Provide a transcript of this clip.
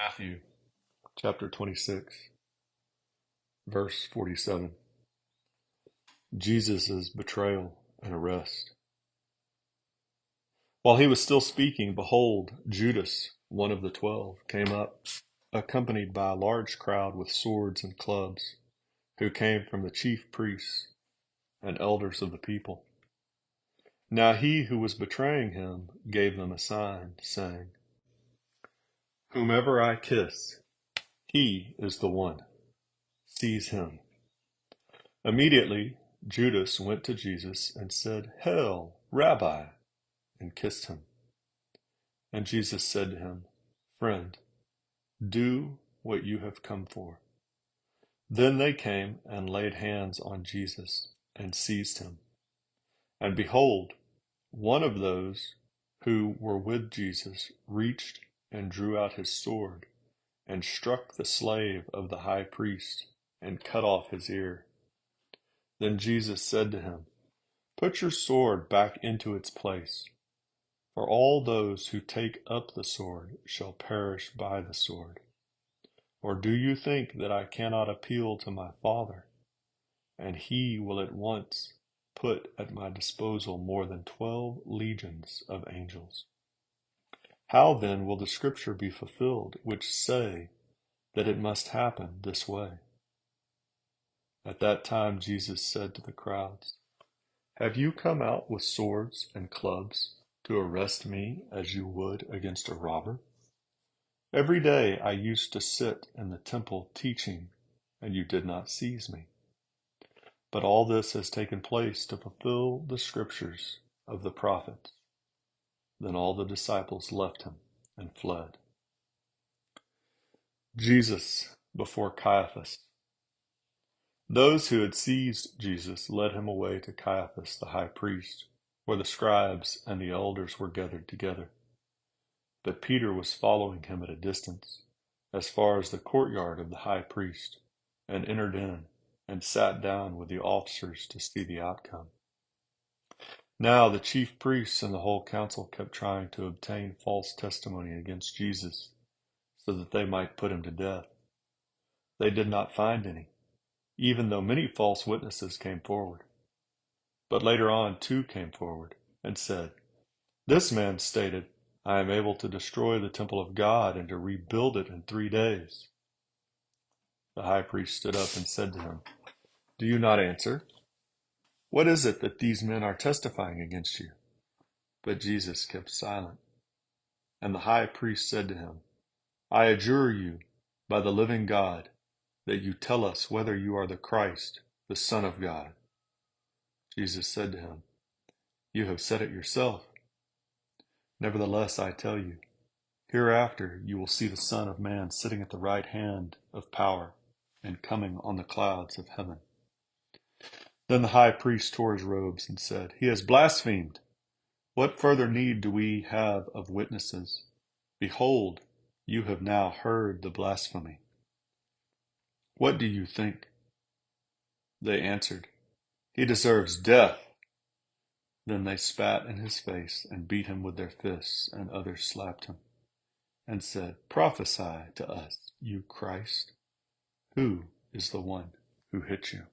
Matthew chapter 26, verse 47. Jesus' betrayal and arrest. While he was still speaking, behold, Judas, one of the 12, came up, accompanied by a large crowd with swords and clubs, who came from the chief priests and elders of the people. Now he who was betraying him gave them a sign, saying, "Whomever I kiss, he is the one. Seize him." Immediately Judas went to Jesus and said, "Hail, Rabbi," and kissed him. And Jesus said to him, "Friend, do what you have come for." Then they came and laid hands on Jesus and seized him. And behold, one of those who were with Jesus reached and drew out his sword and struck the slave of the high priest and cut off his ear. Then Jesus said to him, "Put your sword back into its place, for all those who take up the sword shall perish by the sword. Or do you think that I cannot appeal to my Father, and he will at once put at my disposal more than 12 legions of angels? How then will the scripture be fulfilled, which say that it must happen this way?" At that time Jesus said to the crowds, "Have you come out with swords and clubs to arrest me as you would against a robber? Every day I used to sit in the temple teaching, and you did not seize me. But all this has taken place to fulfill the scriptures of the prophets." Then all the disciples left him and fled. Jesus before Caiaphas. Those who had seized Jesus led him away to Caiaphas the high priest, where the scribes and the elders were gathered together. But Peter was following him at a distance, as far as the courtyard of the high priest, and entered in and sat down with the officers to see the outcome. Now the chief priests and the whole council kept trying to obtain false testimony against Jesus, so that they might put him to death. They did not find any, even though many false witnesses came forward. But later on 2 came forward and said, "This man stated, 'I am able to destroy the temple of God and to rebuild it in 3 days.'" The high priest stood up and said to him, "Do you not answer? What is it that these men are testifying against you?" But Jesus kept silent. And the high priest said to him, "I adjure you by the living God that you tell us whether you are the Christ, the Son of God." Jesus said to him, "You have said it yourself. Nevertheless, I tell you, hereafter you will see the Son of Man sitting at the right hand of power and coming on the clouds of heaven." Then the high priest tore his robes and said, "He has blasphemed. What further need do we have of witnesses? Behold, you have now heard the blasphemy. What do you think?" They answered, "He deserves death." Then they spat in his face and beat him with their fists, and others slapped him and said, "Prophesy to us, you Christ. Who is the one who hit you?"